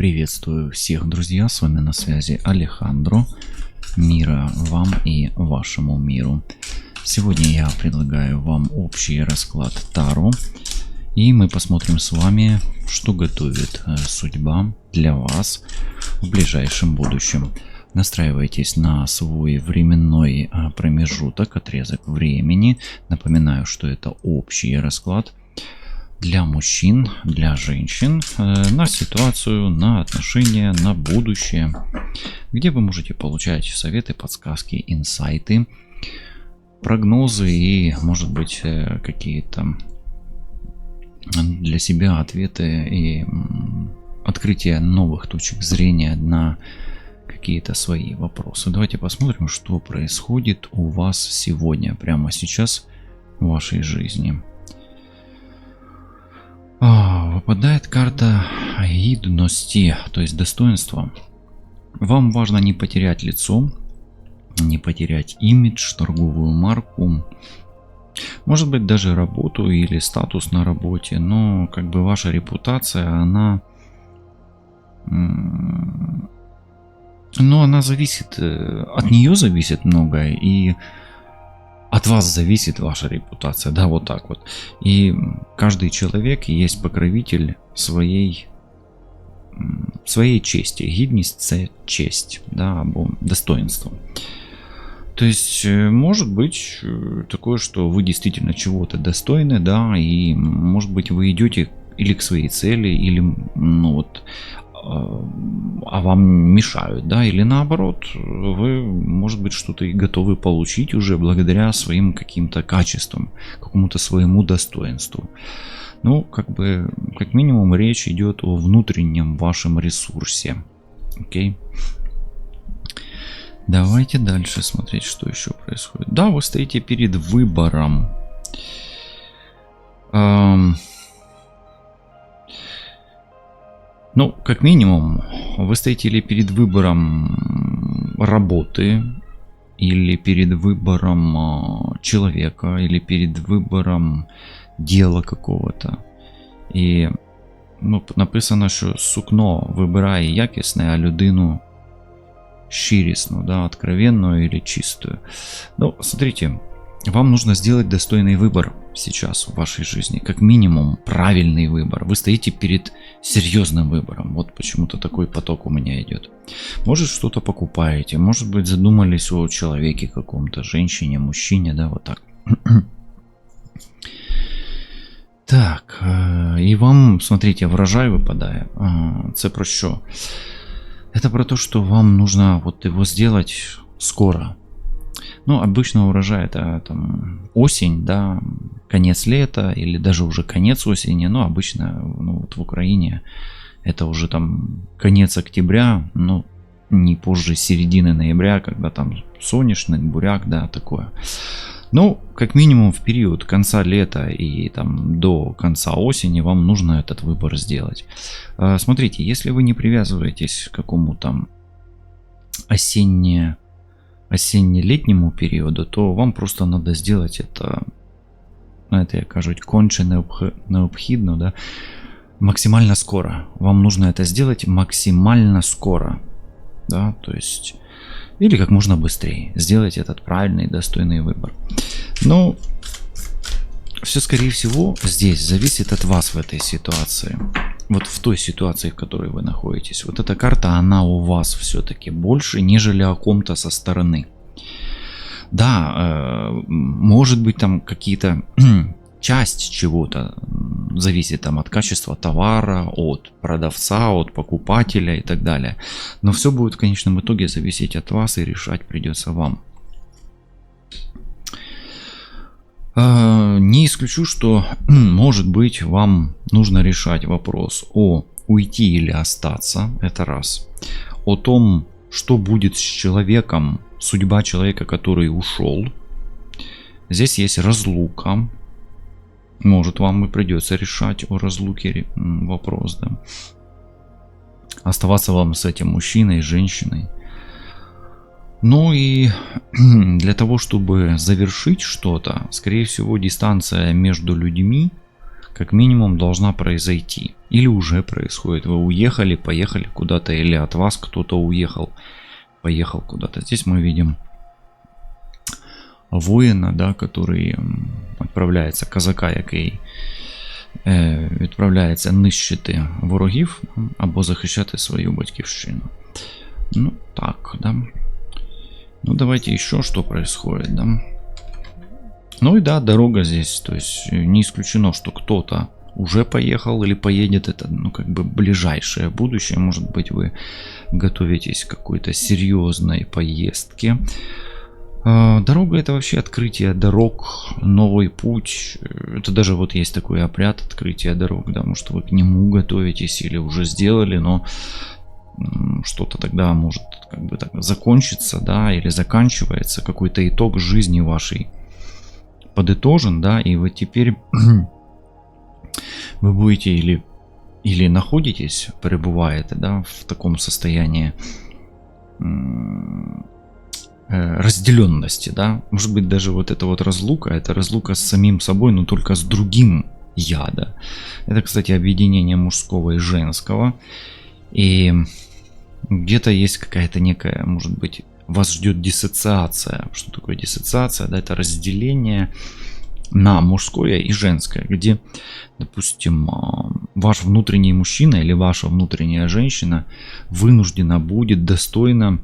Приветствую всех, друзья, с вами на связи Алехандро. Мира вам и вашему миру. Сегодня я предлагаю вам общий расклад Таро. И мы посмотрим с вами, что готовит судьба для вас в ближайшем будущем. Настраивайтесь на свой временной промежуток, отрезок времени. Напоминаю, что это общий расклад для мужчин, для женщин, на ситуацию, на отношения, на будущее, где вы можете получать советы, подсказки, инсайты, прогнозы и, может быть, какие-то для себя ответы и открытие новых точек зрения на какие-то свои вопросы. Давайте посмотрим, что происходит у вас сегодня, прямо сейчас в вашей жизни. Выпадает карта гидности, то есть достоинства. Вам важно не потерять лицо, не потерять имидж, торговую марку, может быть даже работу или статус на работе, но как бы ваша репутация, она зависит, от нее зависит многое, и от вас зависит ваша репутация, да, вот так вот. И каждый человек есть покровитель своей чести. Гідність – це честь, да, або достоинство. То есть может быть такое, что вы действительно чего-то достойны, да, и может быть вы идете или к своей цели, или а вам мешают, да, или наоборот, вы, может быть, что-то и готовы получить уже благодаря своим каким-то качествам, какому-то своему достоинству. Ну, как минимум речь идет о внутреннем вашем ресурсе. Окей. Давайте дальше смотреть, что еще происходит. Да, вы стоите перед выбором. Ну, как минимум, вы стоите или перед выбором работы, или перед выбором человека, или перед выбором дела какого-то. І написано, що сукно вибирає якісне, а людину щирісну, да, откровенную или чистую. Ну, смотрите, вам нужно сделать достойный выбор сейчас в вашей жизни. Как минимум правильный выбор. Вы стоите перед серьезным выбором. Вот почему-то такой поток у меня идет. Может, что-то покупаете. Может быть, задумались о человеке каком-то. Женщине, мужчине. Да, вот так. Так. И вам, смотрите, врожай выпадает. Это про что? Это про то, что вам нужно вот его сделать скоро. Ну, обычно урожай это там осень, да, конец лета или даже уже конец осени, но обычно вот в Украине это уже там конец октября, ну, не позже середины ноября, когда там соняшник, буряк, да, такое. Ну, как минимум в период конца лета и там до конца осени вам нужно этот выбор сделать. Смотрите, если вы не привязываетесь к какому-то осенне-летнему периоду, то вам просто надо сделать это, я кажу, конче необхідно, да, максимально скоро. Вам нужно это сделать максимально скоро, да, то есть, или как можно быстрее сделать этот правильный, достойный выбор. Но все, скорее всего, здесь зависит от вас в этой ситуации. Вот в той ситуации, в которой вы находитесь. Вот эта карта, она у вас все-таки больше, нежели о ком-то со стороны. Да, может быть там какие-то часть чего-то зависит там от качества товара, от продавца, от покупателя и так далее. Но все будет в конечном итоге зависеть от вас, и решать придется вам. Не исключу, что, может быть, вам нужно решать вопрос о уйти или остаться, это раз. О том, что будет с человеком, судьба человека, который ушел. Здесь есть разлука. Может, вам и придется решать о разлуке вопрос, да. Оставаться вам с этим мужчиной, женщиной. Ну и для того, чтобы завершить что-то, скорее всего, дистанция между людьми как минимум должна произойти. Или уже происходит. Вы уехали, поехали куда-то, или от вас кто-то уехал, поехал куда-то. Здесь мы видим воина, да, который відправляється, козака, який відправляється нищити ворогів або захищати свою батьківщину. Ну, так, да. Ну, давайте еще что происходит, да. Ну и да, дорога здесь, то есть не исключено, что кто-то уже поехал или поедет. Это, ну, как бы ближайшее будущее. Может быть, вы готовитесь к какой-то серьезной поездке. Дорога — это вообще открытие дорог, новый путь. Это даже вот есть такой обряд открытия дорог, да, может вы к нему готовитесь или уже сделали, но что-то тогда может как бы так закончиться, да, или заканчивается, какой-то итог жизни вашей подытожен, да, и вы теперь вы будете или находитесь, пребываете, да, в таком состоянии разделенности, да, может быть даже вот эта вот разлука, это разлука с самим собой, но только с другим я, да. Это, кстати, объединение мужского и женского, и где-то есть какая-то некая, может быть, вас ждет диссоциация. Что такое диссоциация? Да, это разделение на мужское и женское, где, допустим, ваш внутренний мужчина или ваша внутренняя женщина вынуждена будет достойно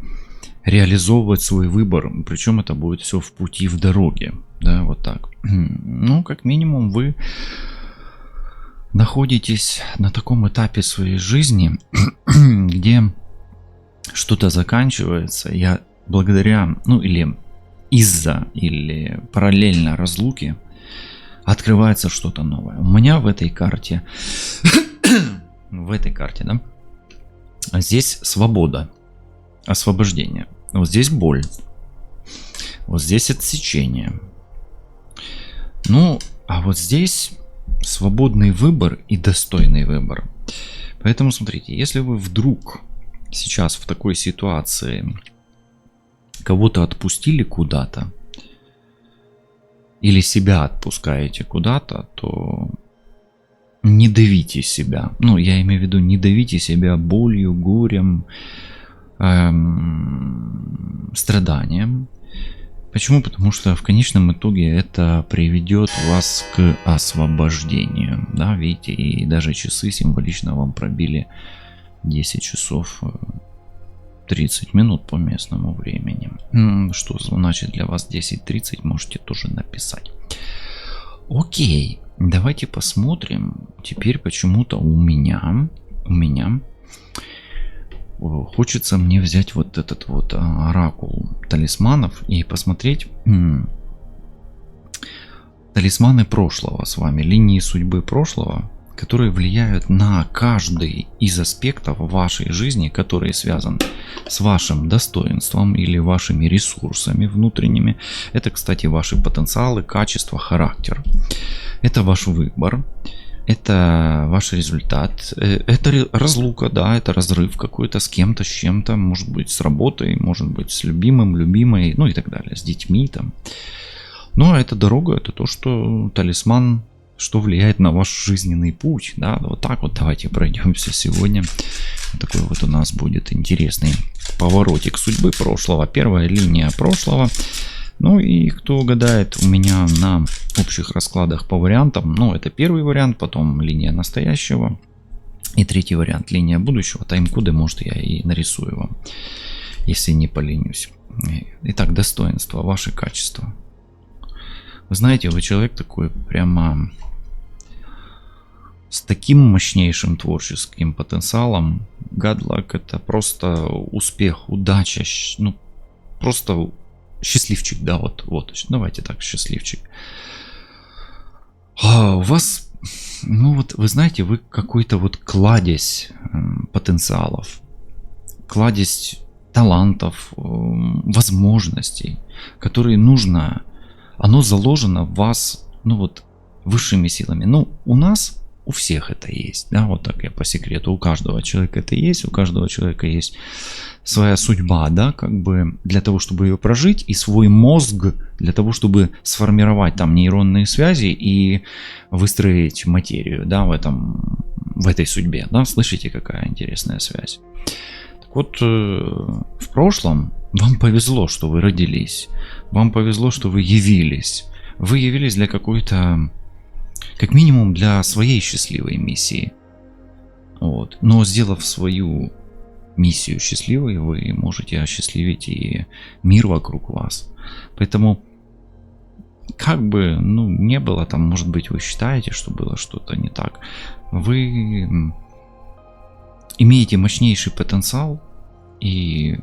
реализовывать свой выбор, причем это будет все в пути, в дороге, да, вот так. Ну, как минимум, вы находитесь на таком этапе своей жизни, где что-то заканчивается, я благодаря, ну, или из-за, или параллельно разлуке открывается что-то новое. У меня в этой карте, да, здесь свобода, освобождение. Вот здесь боль. Вот здесь отсечение. Ну, а вот здесь свободный выбор и достойный выбор. Поэтому смотрите, если вы вдруг сейчас в такой ситуации кого-то отпустили куда-то, или себя отпускаете куда-то, то не давите себя. Ну, я имею в виду, не давите себя болью, горем, страданием. Почему? Потому что в конечном итоге это приведет вас к освобождению. Да, видите, и даже часы символично вам пробили 10 часов 30 минут по местному времени. Что значит для вас 10:30, можете тоже написать. Окей, давайте посмотрим. Теперь почему-то у меня хочется мне взять вот этот вот оракул талисманов и посмотреть талисманы прошлого с вами, линии судьбы прошлого, которые влияют на каждый из аспектов вашей жизни, который связан с вашим достоинством или вашими ресурсами внутренними. Это, кстати, ваши потенциалы, качества, характер. Это ваш выбор. Это ваш результат. Это разлука, да, это разрыв какой-то с кем-то, с чем-то. Может быть, с работой, может быть, с любимым, любимой, ну и так далее, с детьми там. Ну, а эта дорога, это то, что талисман, что влияет на ваш жизненный путь, да, вот так вот давайте пройдемся сегодня. Такой вот у нас будет интересный поворотик судьбы прошлого, первая линия прошлого. Ну и кто гадает у меня на общих раскладах по вариантам, ну это первый вариант, потом линия настоящего и третий вариант линия будущего. Тайм-коды, может, я и нарисую вам, если не поленюсь. Итак, достоинства, ваши качества. Вы знаете, вы человек такой прямо с таким мощнейшим творческим потенциалом. God luck — это просто успех, удача, ну просто счастливчик, да, вот, давайте так, счастливчик. У вас, ну вот, вы знаете, вы какой-то вот кладезь потенциалов, кладезь талантов, возможностей, которые нужно, оно заложено в вас, ну вот, высшими силами. Ну, у нас у всех это есть, да, вот так я по секрету, у каждого человека это есть, у каждого человека есть своя судьба, да, как бы для того, чтобы ее прожить, и свой мозг для того, чтобы сформировать там нейронные связи и выстроить материю, да, в этой судьбе, да, слышите, какая интересная связь. Так вот, в прошлом вам повезло, что вы родились, вам повезло, что вы явились для какой-то, как минимум для своей счастливой миссии. Вот. Но сделав свою миссию счастливой, вы можете осчастливить и мир вокруг вас. Поэтому, как бы, не было там, может быть, вы считаете, что было что-то не так, вы имеете мощнейший потенциал, и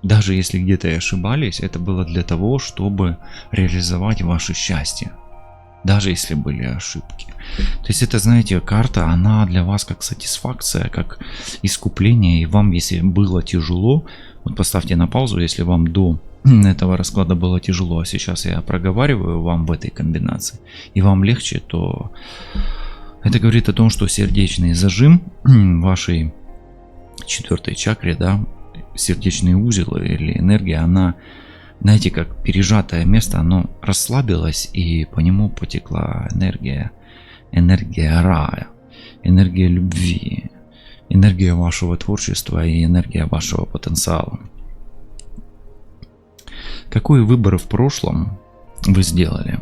даже если где-то и ошибались, это было для того, чтобы реализовать ваше счастье. Даже если были ошибки. То есть это, знаете, карта, она для вас как сатисфакция, как искупление. И вам, если было тяжело, вот поставьте на паузу, если вам до этого расклада было тяжело, а сейчас я проговариваю вам в этой комбинации, и вам легче, то это говорит о том, что сердечный зажим вашей 4-й чакре, да, сердечный узел или энергия, она, знаете, как пережатое место, оно расслабилось, и по нему потекла энергия рая, энергия любви, энергия вашего творчества и энергия вашего потенциала. Какой выбор в прошлом вы сделали?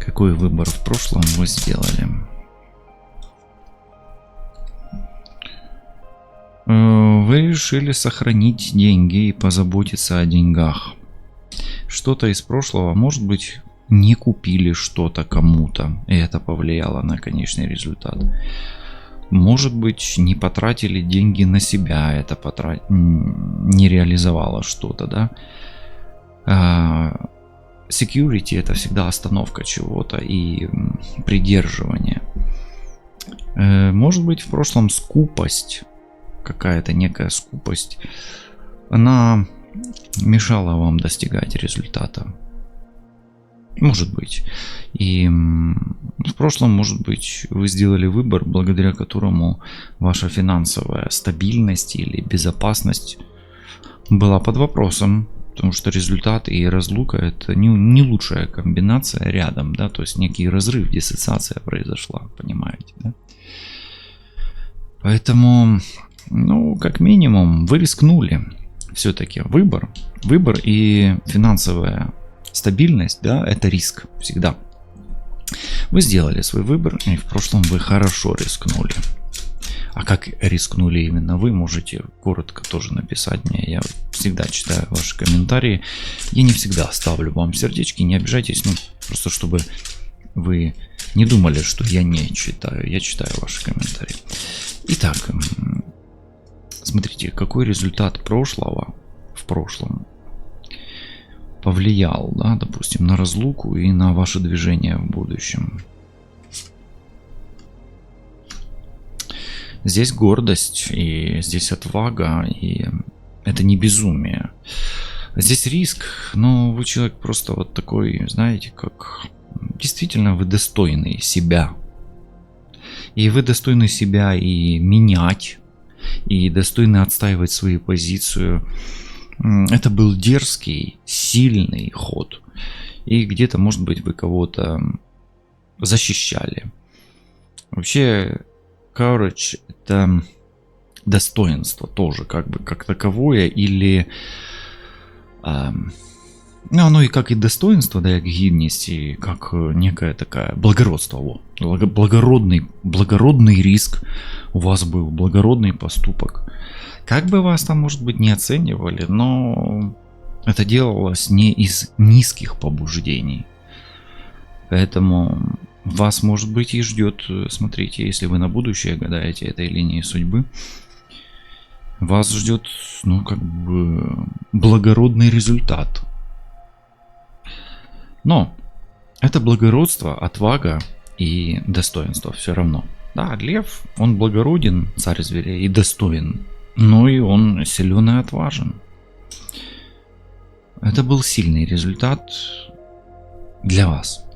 Какой выбор в прошлом вы сделали? Вы решили сохранить деньги и позаботиться о деньгах. Что-то из прошлого, может быть, не купили что-то кому-то, и это повлияло на конечный результат. Может быть, не потратили деньги на себя, это не реализовало что-то, да. Security — это всегда остановка чего-то и придерживание. Может быть, в прошлом скупость, какая-то некая скупость, она мешала вам достигать результата. Может быть. И в прошлом, может быть, вы сделали выбор, благодаря которому ваша финансовая стабильность или безопасность была под вопросом, потому что результат и разлука — это не лучшая комбинация рядом, да, то есть некий разрыв, диссоциация произошла, понимаете, да? Поэтому, как минимум, вы рискнули. Все-таки выбор и финансовая стабильность, да, это риск всегда. Вы сделали свой выбор, и в прошлом вы хорошо рискнули. А как рискнули именно вы, можете коротко тоже написать мне. Я всегда читаю ваши комментарии. Я не всегда ставлю вам сердечки, не обижайтесь, просто чтобы вы не думали, что я не читаю. Я читаю ваши комментарии. Итак, смотрите, какой результат прошлого в прошлом повлиял, да, допустим, на разлуку и на ваше движение в будущем. Здесь гордость, и здесь отвага, и это не безумие. Здесь риск, но вы человек просто вот такой, знаете, как действительно вы достойны себя. И вы достойны себя и менять, и достойны отстаивать свою позицию. Это был дерзкий, сильный ход. И где-то, может быть, вы кого-то защищали. Вообще, courage — это достоинство тоже, как бы как таковое, или оно и как и достоинство, да, как гидность, и как некое такое благородство. Благородный риск у вас был, благородный поступок. Как бы вас там, может быть, не оценивали, но это делалось не из низких побуждений. Поэтому вас, может быть, и ждет, смотрите, если вы на будущее гадаете этой линии судьбы, вас ждет, как бы благородный результат. Но это благородство, отвага и достоинство все равно. Да, лев, он благороден, царь зверей, и достоин. Но и он силен и отважен. Это был сильный результат для вас.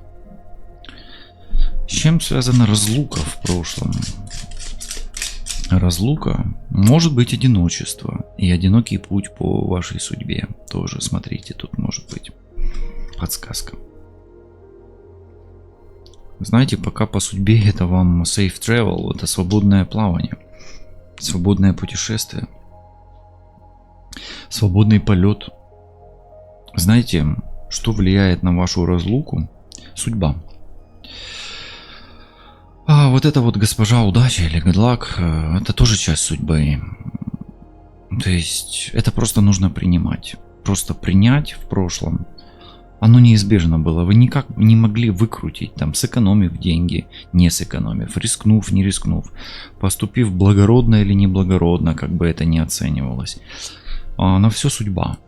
С чем связана разлука в прошлом? Разлука может быть одиночество и одинокий путь по вашей судьбе. Тоже смотрите, тут может быть подсказка. Знаете, пока по судьбе это вам safe travel, это свободное плавание, свободное путешествие, свободный полет. Знаете, что влияет на вашу разлуку? Судьба. А вот это вот госпожа удача или good luck, это тоже часть судьбы. То есть это просто нужно принимать. Просто принять в прошлом. Оно неизбежно было. Вы никак не могли выкрутить, там, сэкономив деньги, не сэкономив, рискнув, не рискнув, поступив благородно или неблагородно, как бы это ни оценивалось. На все судьба.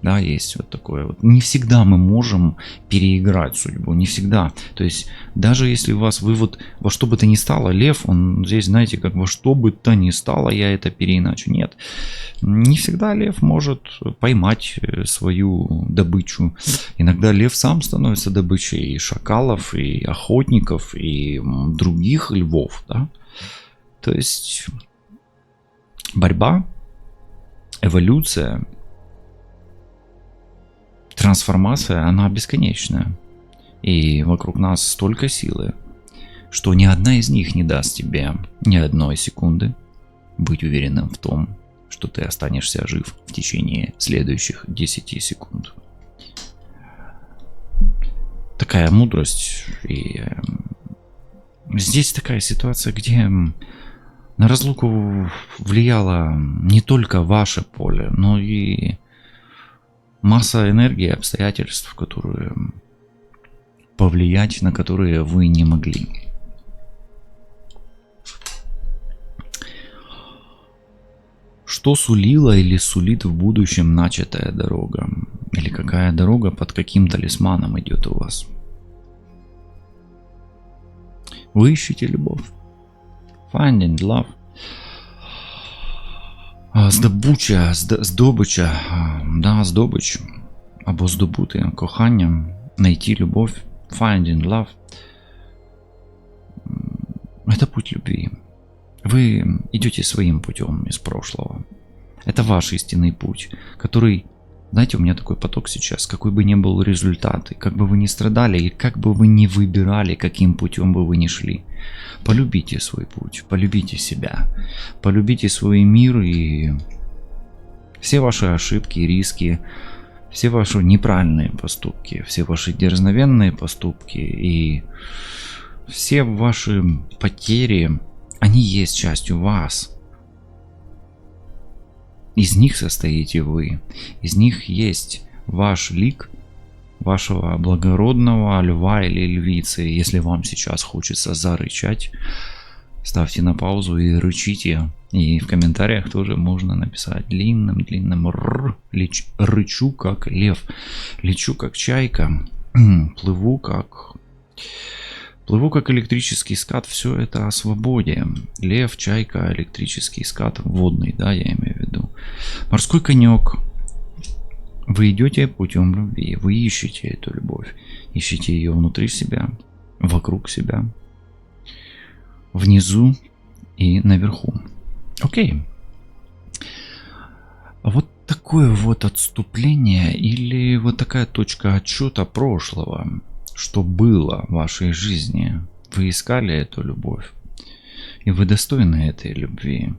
Да, есть вот такое вот. Не всегда мы можем переиграть судьбу, не всегда. То есть, даже если у вас вывод во что бы то ни стало, лев, он здесь, знаете, как во что бы то ни стало, я это переиначу. Нет, не всегда лев может поймать свою добычу. Иногда лев сам становится добычей и шакалов, и охотников, и других львов, да. То есть, борьба, эволюция, трансформация, она бесконечная. И вокруг нас столько силы, что ни одна из них не даст тебе ни одной секунды быть уверенным в том, что ты останешься жив в течение следующих 10 секунд. Такая мудрость. И здесь такая ситуация, где на разлуку влияло не только ваше поле, но и масса энергии, обстоятельств, которые повлиять на которые вы не могли. Что сулила или сулит в будущем начатая дорога? Или какая дорога под каким талисманом идет у вас? Вы ищете любовь. Finding love. Здобича, да, здобич, або здобути кохання, найти любовь, finding love. Это путь любви. Вы идете своим путем из прошлого. Это ваш истинный путь, который, знаете, у меня такой поток сейчас, какой бы ни был результат, и как бы вы ни страдали, и как бы вы ни выбирали, каким путем бы вы ни шли, полюбите свой путь, полюбите себя, полюбите свой мир и все ваши ошибки, риски, все ваши неправильные поступки, все ваши дерзновенные поступки и все ваши потери, они есть частью вас. Из них состоите вы. Из них есть ваш лик вашего благородного льва или львицы. Если вам сейчас хочется зарычать, ставьте на паузу и рычите. И в комментариях тоже можно написать длинным р. Рычу как лев. Лечу как чайка. Плыву как электрический скат. Все это о свободе. Лев, чайка, электрический скат. Водный, да, я имею в виду. Морской конек. Вы идете путем любви. Вы ищете эту любовь. Ищите ее внутри себя, вокруг себя, внизу и наверху. Окей. Вот такое вот отступление или вот такая точка отсчета прошлого. Что было в вашей жизни. Вы искали эту любовь. И вы достойны этой любви.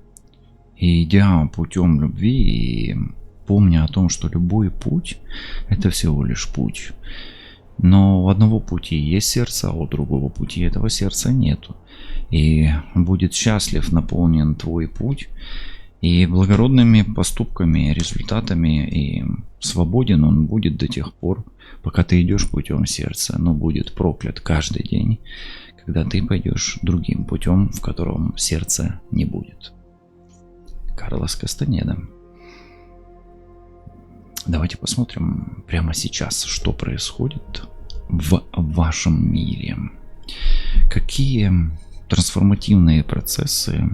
И идя путем любви, и помня о том, что любой путь — это всего лишь путь. Но у одного пути есть сердце, а у другого пути этого сердца нету. И будет счастлив, наполнен твой путь. И благородными поступками, результатами и свободен он будет до тех пор, пока ты идешь путем сердца, но будет проклят каждый день, когда ты пойдешь другим путем, в котором сердца не будет. Карлос Кастанеда. Давайте посмотрим прямо сейчас, что происходит в вашем мире. Какие трансформативные процессы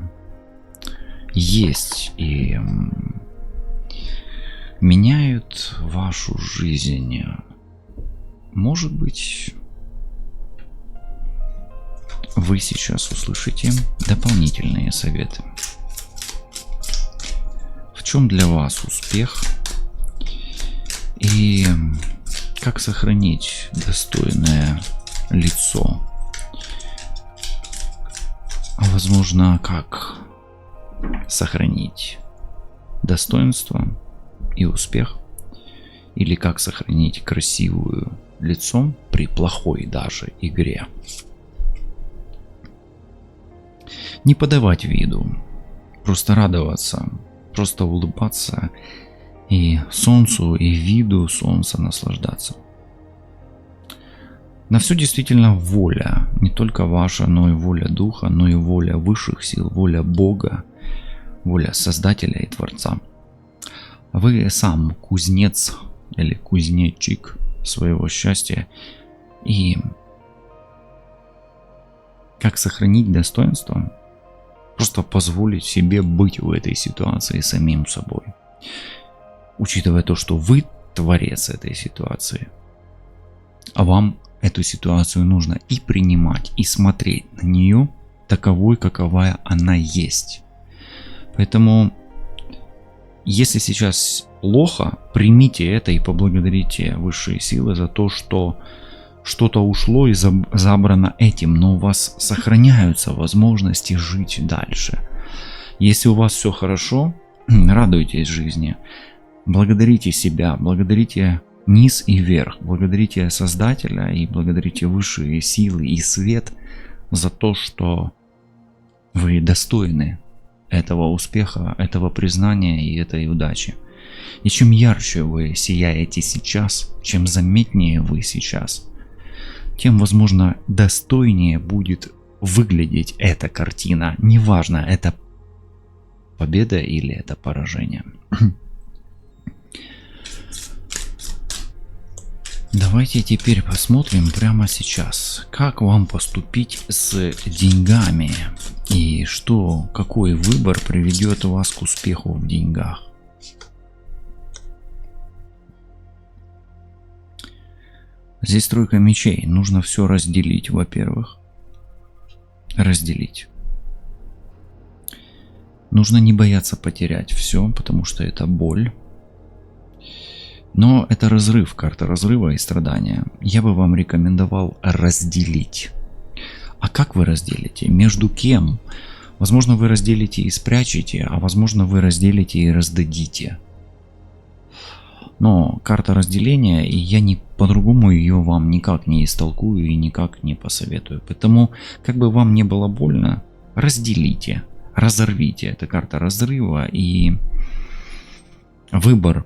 есть и меняют вашу жизнь. Может быть, вы сейчас услышите дополнительные советы. В чем для вас успех и как сохранить достойное лицо? А возможно, как сохранить достоинство и успех? Или как сохранить красивое лицо при плохой даже игре? Не подавать виду, просто радоваться, просто улыбаться и солнцу, и виду солнца наслаждаться. На все действительно воля, не только ваша, но и воля Духа, но и воля высших сил, воля Бога, воля Создателя и Творца. Вы сам кузнец или кузнечик своего счастья. И как сохранить достоинство? Просто позволить себе быть в этой ситуации самим собой. Учитывая то, что вы творец этой ситуации, а вам эту ситуацию нужно и принимать, и смотреть на нее таковой, каковая она есть. Поэтому, если сейчас плохо, примите это и поблагодарите высшие силы за то, что что-то ушло и забрано этим, но у вас сохраняются возможности жить дальше. Если у вас все хорошо, радуйтесь жизни, благодарите себя, благодарите низ и вверх, благодарите Создателя и благодарите высшие силы и свет за то, что вы достойны этого успеха, этого признания и этой удачи. И чем ярче вы сияете сейчас, чем заметнее вы сейчас, тем, возможно, достойнее будет выглядеть эта картина. Неважно, это победа или это поражение. Давайте теперь посмотрим прямо сейчас, как вам поступить с деньгами и какой выбор приведет вас к успеху в деньгах. Здесь тройка мечей. Нужно все разделить, во-первых. Разделить. Нужно не бояться потерять все, потому что это боль. Но это разрыв, карта разрыва и страдания. Я бы вам рекомендовал разделить. А как вы разделите? Между кем? Возможно, вы разделите и спрячете, а возможно, вы разделите и раздадите. Но карта разделения, и я по-другому ее вам никак не истолкую и никак не посоветую. Поэтому, как бы вам не было больно, разделите, разорвите. Это карта разрыва и выбор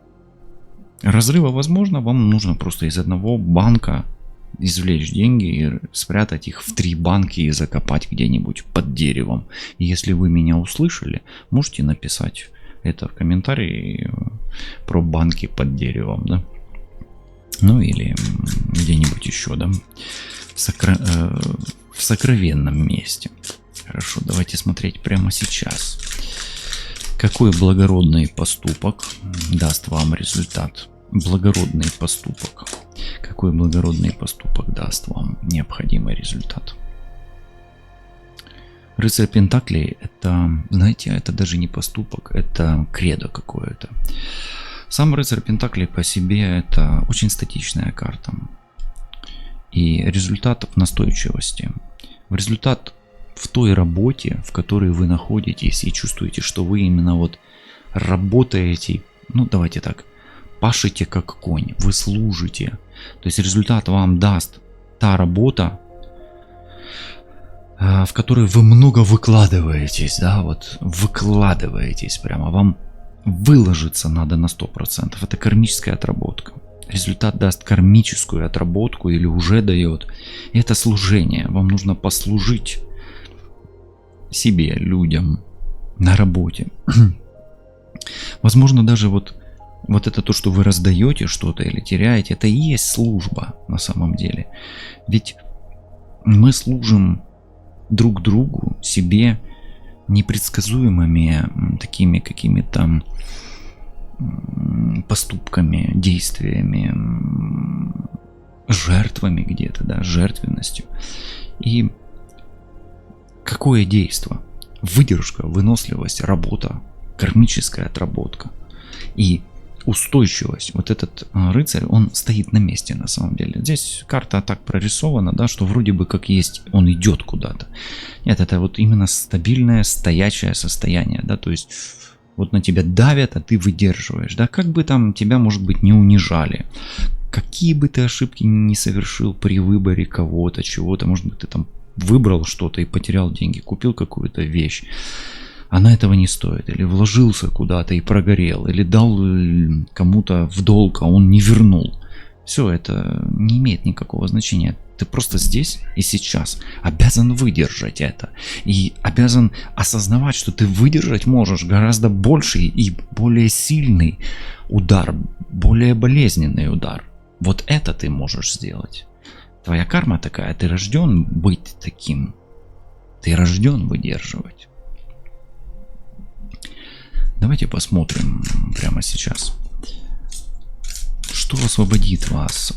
разрыва. Возможно, вам нужно просто из одного банка извлечь деньги и спрятать их в 3 банки и закопать где-нибудь под деревом. И если вы меня услышали, можете написать это в комментарии про банки под деревом, да? Ну или где-нибудь еще, да? В сокровенном месте. Хорошо, давайте смотреть прямо сейчас. Какой благородный поступок даст вам результат? Благородный поступок. Какой благородный поступок даст вам необходимый результат? Рыцарь Пентаклей, это, знаете, это даже не поступок, это кредо какое-то. Сам рыцарь Пентаклей по себе это очень статичная карта. И результат в настойчивости. Результат в той работе, в которой вы находитесь и чувствуете, что вы именно вот работаете, ну давайте так, пашете как конь, вы служите. То есть результат вам даст та работа, в которой вы много выкладываетесь, да, вот выкладываетесь прямо, вам выложиться надо на 100%. Это кармическая отработка. Результат даст кармическую отработку или уже дает. Это служение. Вам нужно послужить себе, людям на работе. Возможно, даже вот это то, что вы раздаете что-то или теряете, это и есть служба на самом деле. Ведь мы служим друг другу, себе непредсказуемыми такими какими-то поступками, действиями, жертвами где-то, да, жертвенностью. И Какое действие? Выдержка, выносливость, работа, кармическая отработка и устойчивость. Вот этот рыцарь, он стоит на месте на самом деле. Здесь карта так прорисована, да, что вроде бы как есть, он идет куда-то. Нет, это вот именно стабильное, стоячее состояние, да, то есть вот на тебя давят, а ты выдерживаешь, да, как бы там тебя, может быть, не унижали, какие бы ты ошибки не совершил при выборе кого-то, чего-то, может быть, ты там выбрал что-то и потерял деньги, купил какую-то вещь, она этого не стоит, или вложился куда-то и прогорел, или дал кому-то в долг, а он не вернул. Все это не имеет никакого значения. Ты просто здесь и сейчас обязан выдержать это. И обязан осознавать, что ты выдержать можешь гораздо больший и более сильный удар, более болезненный удар. Вот это ты можешь сделать. Твоя карма такая, ты рожден быть таким. Ты рожден выдерживать. Давайте посмотрим прямо сейчас, что освободит вас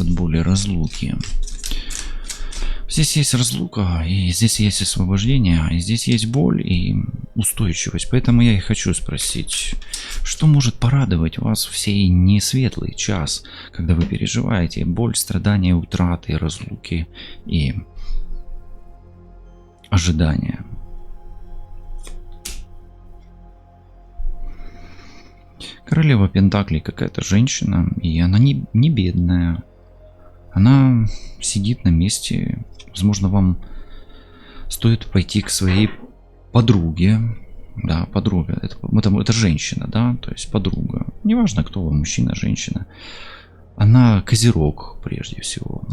от боли разлуки. Здесь есть разлука, и здесь есть освобождение, и здесь есть боль и устойчивость. Поэтому я и хочу спросить, что может порадовать вас в сей несветлый час, когда вы переживаете боль, страдания, утраты, разлуки и ожидания. Королева Пентаклей какая-то женщина, и она не бедная. Она сидит на месте. Возможно, вам стоит пойти к своей подруге. Да, подруга. Это женщина, да, то есть подруга. Неважно, кто вы, мужчина, женщина. Она козерог, прежде всего.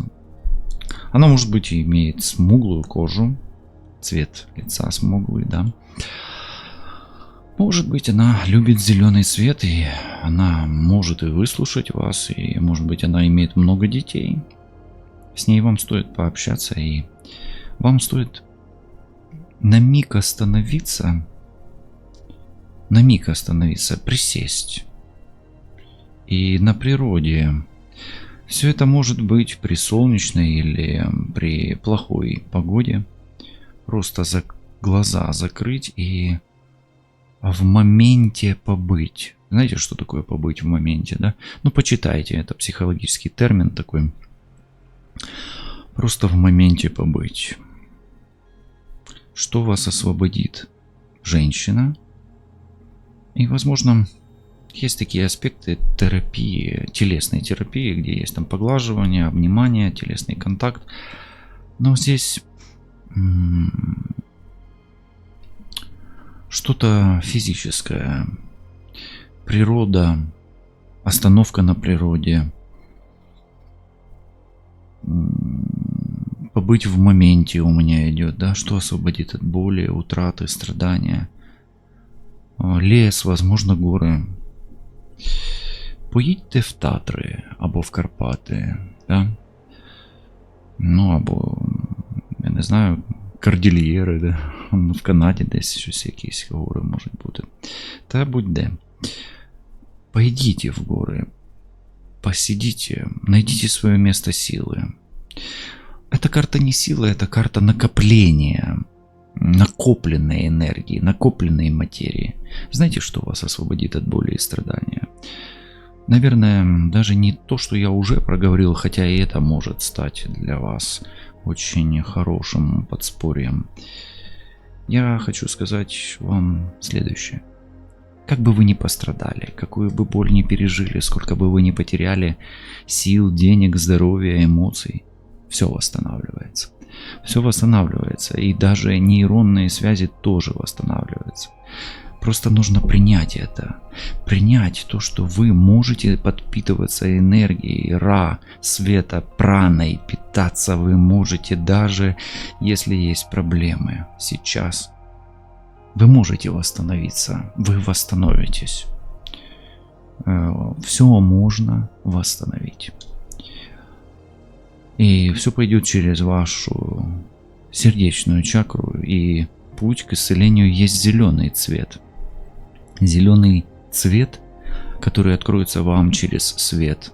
Она, может быть, имеет смуглую кожу. Цвет лица смуглый, да. Может быть, она любит зеленый цвет, и она может и выслушать вас, и, может быть, она имеет много детей. С ней вам стоит пообщаться, и вам стоит на миг остановиться, присесть. И на природе. Все это может быть при солнечной или при плохой погоде. Просто глаза закрыть и в моменте побыть. Знаете, что такое побыть в моменте, да? Ну, почитайте, это психологический термин такой. Просто в моменте побыть. Что вас освободит? Женщина. И, возможно, есть такие аспекты терапии, телесной терапии, где есть там поглаживание, обнимание, телесный контакт. Но здесь что-то физическое, природа, остановка на природе, побыть в моменте у меня идет, да, что освободит от боли, утраты, страдания. Лес, возможно, горы. Поїдьте в Татри або в Карпати, да? Ну, або, я не знаю, Кордильєри, да? В Канаді десь щось якісь гори можуть бути. Та будь-де. Пойдите в горы, посидите, найдите свое место силы. Эта карта не сила, это карта накопления, накопленной энергии, накопленной материи. Знаете, что вас освободит от боли и страдания? Наверное, даже не то, что я уже проговорил, хотя и это может стать для вас очень хорошим подспорьем. Я хочу сказать вам следующее. Как бы вы ни пострадали, какую бы боль ни пережили, сколько бы вы ни потеряли сил, денег, здоровья, эмоций, все восстанавливается. Все восстанавливается, и даже нейронные связи тоже восстанавливаются. Просто нужно принять это. Принять то, что вы можете подпитываться энергией Ра, света, праной, питаться вы можете, даже если есть проблемы сейчас. Вы можете восстановиться, вы восстановитесь. Все можно восстановить. И все пойдет через вашу сердечную чакру, и путь к исцелению есть зеленый цвет. Зеленый цвет, который откроется вам через свет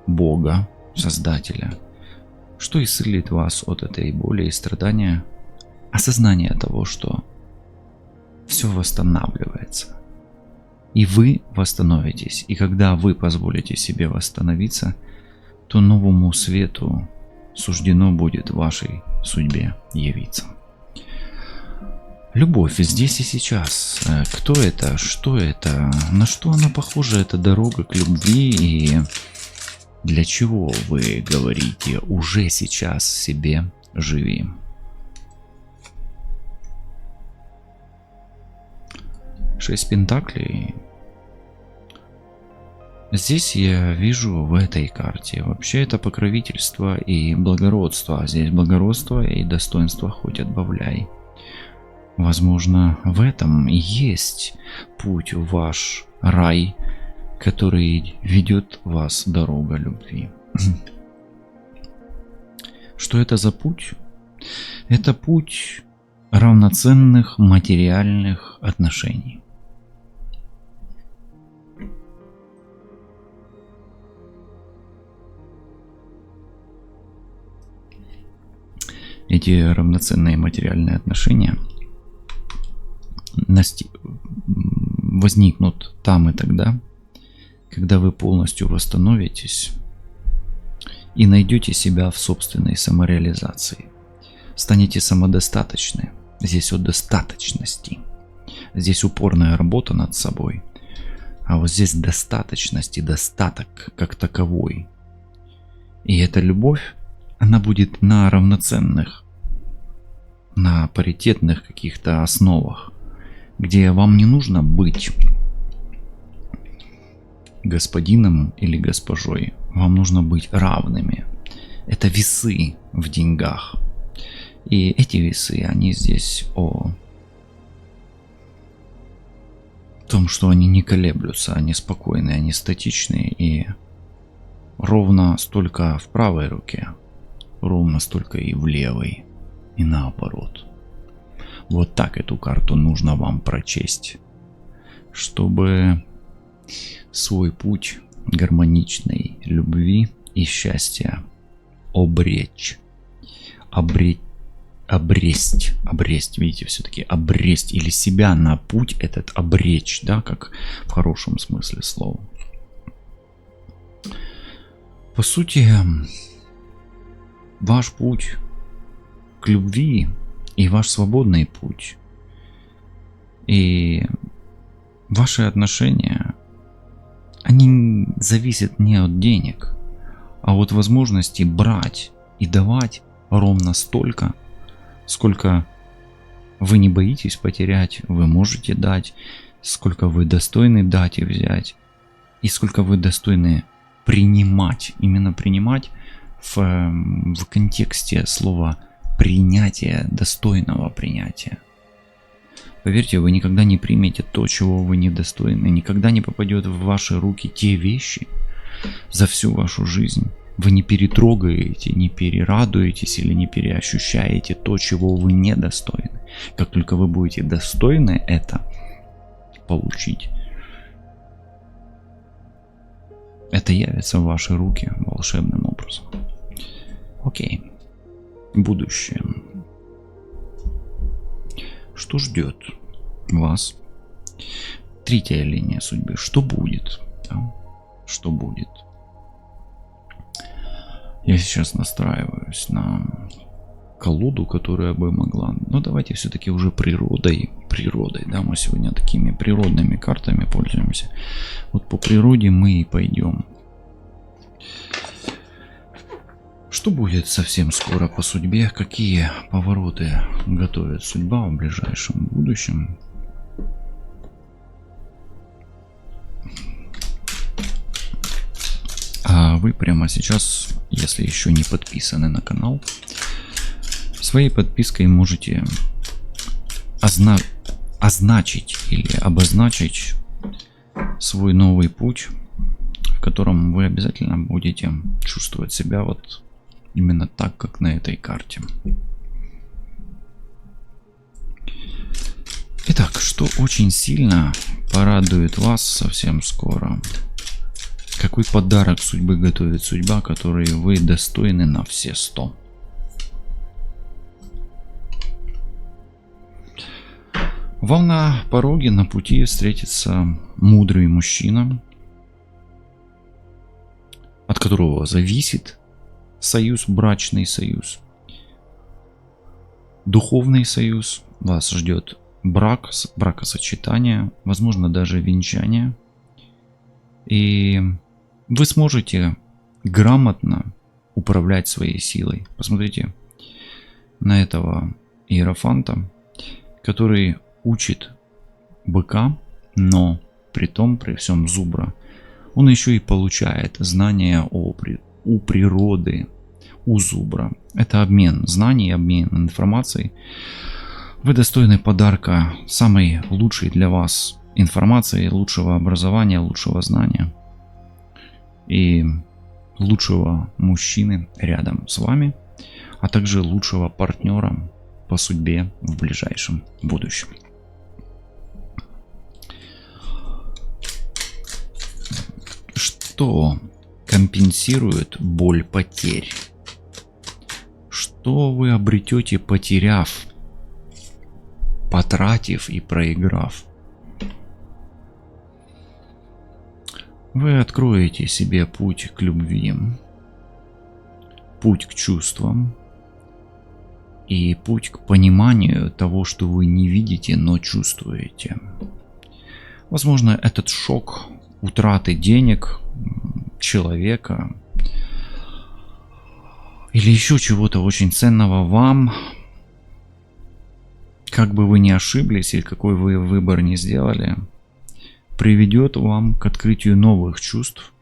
Бога, Создателя, Что исцелит вас от этой боли и страдания? Осознание того, что все восстанавливается. И вы восстановитесь. И когда вы позволите себе восстановиться, то новому свету суждено будет в вашей судьбе явиться. Любовь здесь и сейчас. Кто это? Что это? На что она похожа, эта дорога к любви? И для чего вы говорите уже сейчас себе живи? Шесть пентаклей. Здесь я вижу в этой карте вообще это покровительство и благородство. А здесь благородство и достоинство хоть отбавляй. Возможно, в этом и есть путь в ваш рай, который ведет вас дорога любви. Что это за путь? Это путь равноценных материальных отношений. Эти равноценные материальные отношения возникнут там и тогда, когда вы полностью восстановитесь и найдете себя в собственной самореализации. Станете самодостаточны. Здесь о достаточности. Здесь упорная работа над собой. А вот здесь достаточность и достаток как таковой. И эта любовь, она будет на равноценных, на паритетных каких-то основах, где вам не нужно быть господином или госпожой, вам нужно быть равными. Это весы в деньгах. И эти весы, они здесь о том, что они не колеблются, они спокойные, они статичные, и ровно столько в правой руке, ровно столько и в левой, и наоборот. Вот так эту карту нужно вам прочесть, чтобы свой путь гармоничной любви и счастья обречь. Обресть, видите, все-таки обресть, или себя на путь этот обречь, да, как в хорошем смысле слова. По сути, ваш путь к любви и ваш свободный путь, и ваши отношения, они зависят не от денег, а от возможности брать и давать ровно столько, сколько вы не боитесь потерять, вы можете дать, сколько вы достойны дать и взять, и сколько вы достойны принимать. Именно принимать в контексте слова принятия, достойного принятия. Поверьте, вы никогда не примете то, чего вы недостойны, никогда не попадет в ваши руки те вещи за всю вашу жизнь. Вы не перетрогаете, не перерадуетесь или не переощущаете то, чего вы недостойны. Как только вы будете достойны это получить, это явится в ваши руки волшебным образом. Окей. Будущее. Что ждет вас? Третья линия судьбы. Что будет? Да? Что будет? Я сейчас настраиваюсь на колоду, которая бы могла... Ну, давайте все-таки уже природой, да, мы сегодня такими природными картами пользуемся. Вот по природе мы и пойдем. Что будет совсем скоро по судьбе? Какие повороты готовит судьба в ближайшем будущем? А вы прямо сейчас, если еще не подписаны на канал, своей подпиской можете означить или обозначить свой новый путь, в котором вы обязательно будете чувствовать себя вот именно так, как на этой карте. Итак, что очень сильно порадует вас совсем скоро? Какой подарок судьбы готовит судьба, который вы достойны на все 100? Вам на пороге, на пути встретится мудрый мужчина, от которого зависит союз, брачный союз, духовный союз. Вас ждет брак, бракосочетание, возможно даже венчание. И вы сможете грамотно управлять своей силой. Посмотрите на этого иерофанта, который учит быка, но при всем зубра. Он еще и получает знания у природы, у зубра. Это обмен знаний, обмен информацией. Вы достойны подарка самой лучшей для вас информации, лучшего образования, лучшего знания и лучшего мужчины рядом с вами, а также лучшего партнера по судьбе в ближайшем будущем. Что компенсирует боль потерь? Что вы обретете, потеряв, потратив и проиграв? Вы откроете себе путь к любви, путь к чувствам и путь к пониманию того, что вы не видите, но чувствуете. Возможно, этот шок утраты денег, человека или еще чего-то очень ценного вам, как бы вы ни ошиблись или какой вы выбор не сделали, приведет вам к открытию новых чувств.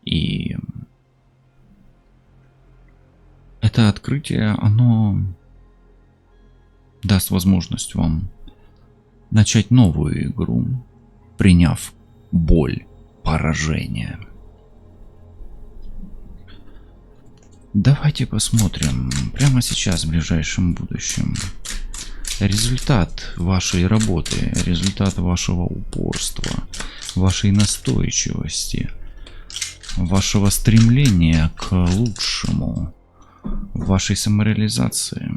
И это открытие, оно даст возможность вам начать новую игру, приняв боль поражения. Давайте посмотрим прямо сейчас, в ближайшем будущем, результат вашей работы, результат вашего упорства, вашей настойчивости, вашего стремления к лучшему, вашей самореализации.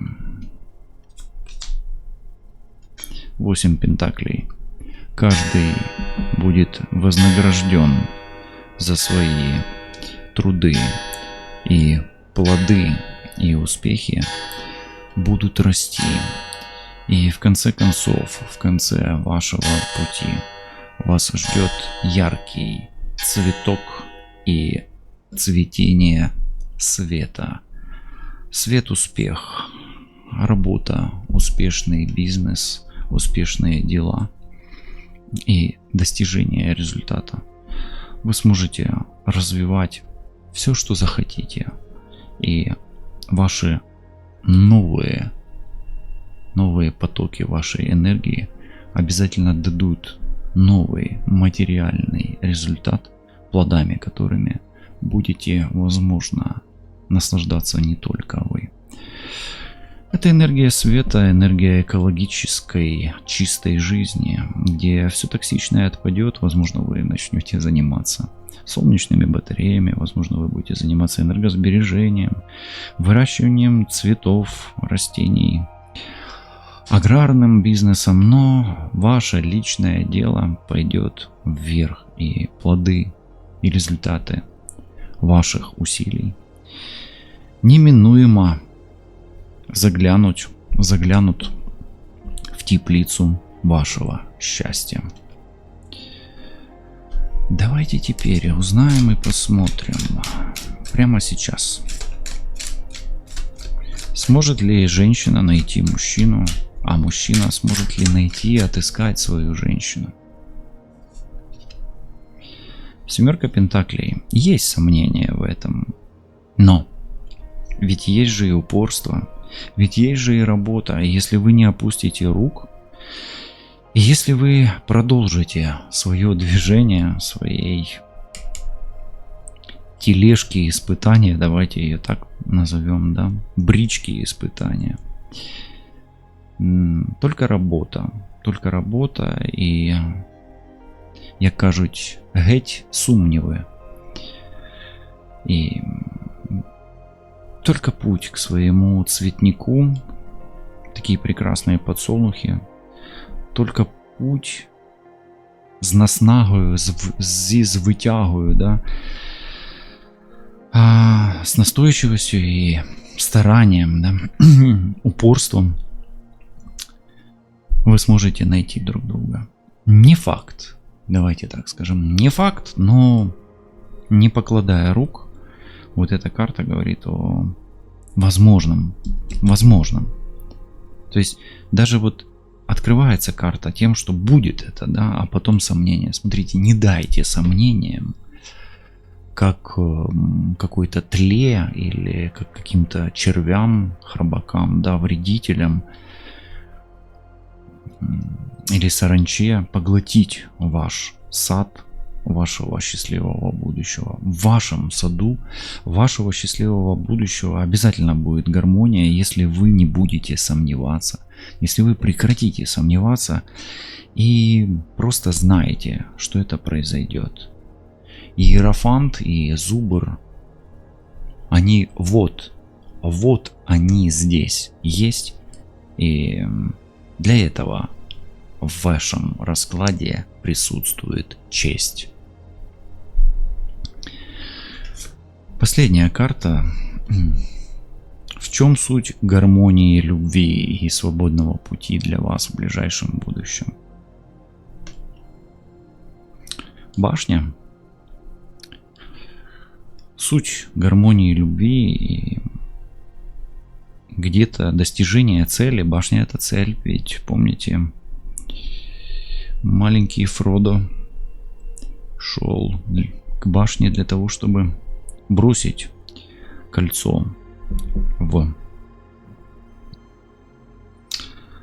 8 пентаклей. Каждый будет вознагражден за свои труды, и плоды и успехи будут расти. И в конце концов, в конце вашего пути вас ждет яркий цветок и цветение света. Свет, успех, работа, успешный бизнес, успешные дела и достижение результата. Вы сможете развивать все, что захотите, и ваши новые потоки вашей энергии обязательно дадут новый материальный результат, плодами которыми будете, возможно, наслаждаться не только вы. Это энергия света, энергия экологической, чистой жизни, где все токсичное отпадет. Возможно, вы начнете заниматься солнечными батареями, возможно, вы будете заниматься энергосбережением, выращиванием цветов, растений, аграрным бизнесом, но ваше личное дело пойдет вверх, и плоды и результаты ваших усилий неминуемо заглянут в теплицу вашего счастья. Давайте теперь узнаем и посмотрим прямо сейчас. Сможет ли женщина найти мужчину, а мужчина сможет ли найти и отыскать свою женщину? Семерка пентаклей. Есть сомнения в этом, но ведь есть же и упорство, ведь есть же и работа. И если вы не опустите рук, и если вы продолжите свое движение, своей тележки испытания, давайте ее так назовем, да, брички испытания, только работа, і, як кажуть, геть сумніви. И только путь к своему цветнику, такие прекрасные подсолнухи. Только путь з наснагою, зі звитягою, да? С настойчивостью и старанием, да? Упорством вы сможете найти друг друга. Не факт, давайте так скажем, не факт, но не покладая рук, вот эта карта говорит о возможном. То есть даже вот открывается карта тем, что будет это, да, а потом сомнения. Смотрите, не дайте сомнениям, как какой-то тле или как каким-то червям, хробакам, да, вредителям или саранче поглотить ваш сад вашего счастливого будущего. В вашем саду вашего счастливого будущего обязательно будет гармония, если вы не будете сомневаться. Если вы прекратите сомневаться и просто знаете, что это произойдет. Иерофант и Зубр, они вот они здесь есть. И для этого в вашем раскладе присутствует честь. Последняя карта. В чем суть гармонии, любви и свободного пути для вас в ближайшем будущем? Башня. Суть гармонии, любви и где-то достижение цели. Башня — это цель, ведь помните, маленький Фродо шел к башне для того, чтобы бросить кольцо в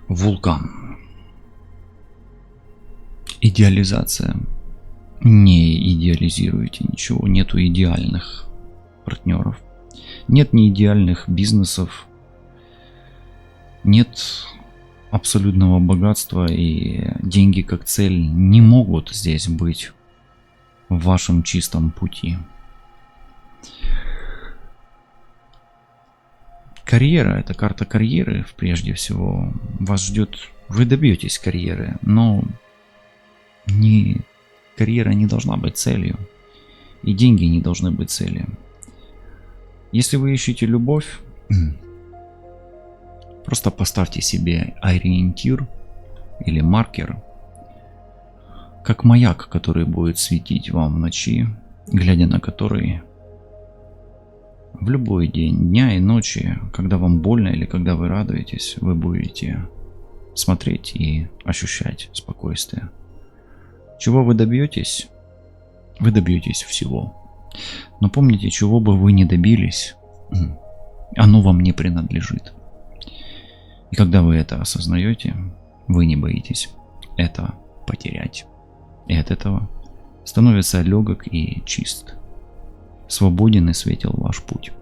вулкан. Идеализация. Не идеализируйте ничего. Нету идеальных партнеров. Нет ни идеальных бизнесов. Нет абсолютного богатства, и деньги как цель не могут здесь быть в вашем чистом пути. Карьера — это карта карьеры, прежде всего. Вас ждет, вы добьетесь карьеры, но карьера не должна быть целью, и деньги не должны быть целью. Если вы ищете любовь, просто поставьте себе ориентир или маркер, как маяк, который будет светить вам в ночи, глядя на который в любой день, дня и ночи, когда вам больно или когда вы радуетесь, вы будете смотреть и ощущать спокойствие. Чего вы добьетесь? Вы добьетесь всего. Но помните, чего бы вы ни добились, оно вам не принадлежит. И когда вы это осознаете, вы не боитесь это потерять. И от этого становится легок и чист. Свободен и светел ваш путь.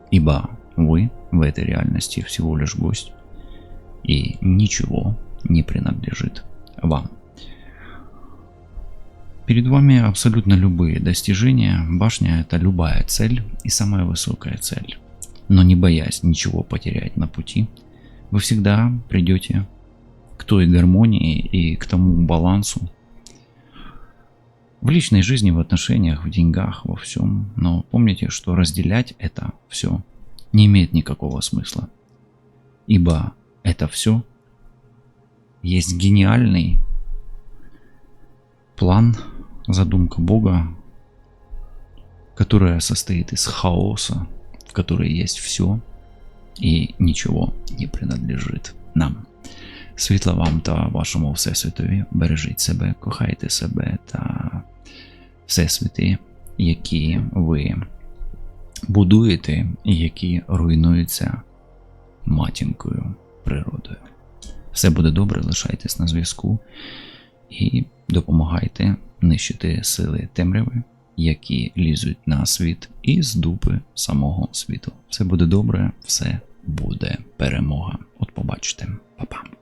Ибо вы в этой реальности всего лишь гость, и ничего не принадлежит вам. Перед вами абсолютно любые достижения. Башня — это любая цель и самая высокая цель. Но не боясь ничего потерять на пути, вы всегда придете к той гармонии и к тому балансу в личной жизни, в отношениях, в деньгах, во всем. Но помните, что разделять это все не имеет никакого смысла. Ибо это все есть гениальный план, задумка Бога, которая состоит из хаоса, в которой есть все і нічого не принадлежить нам. Світла вам та вашому Всесвітові. Бережіть себе, кохайте себе та всесвіти, які ви будуєте і які руйнуються матінкою природою. Все буде добре, лишайтесь на зв'язку і допомагайте нищити сили темряви, які лізуть на світ із дупи самого світу. Все буде добре, все буде перемога. От побачите. Па-па.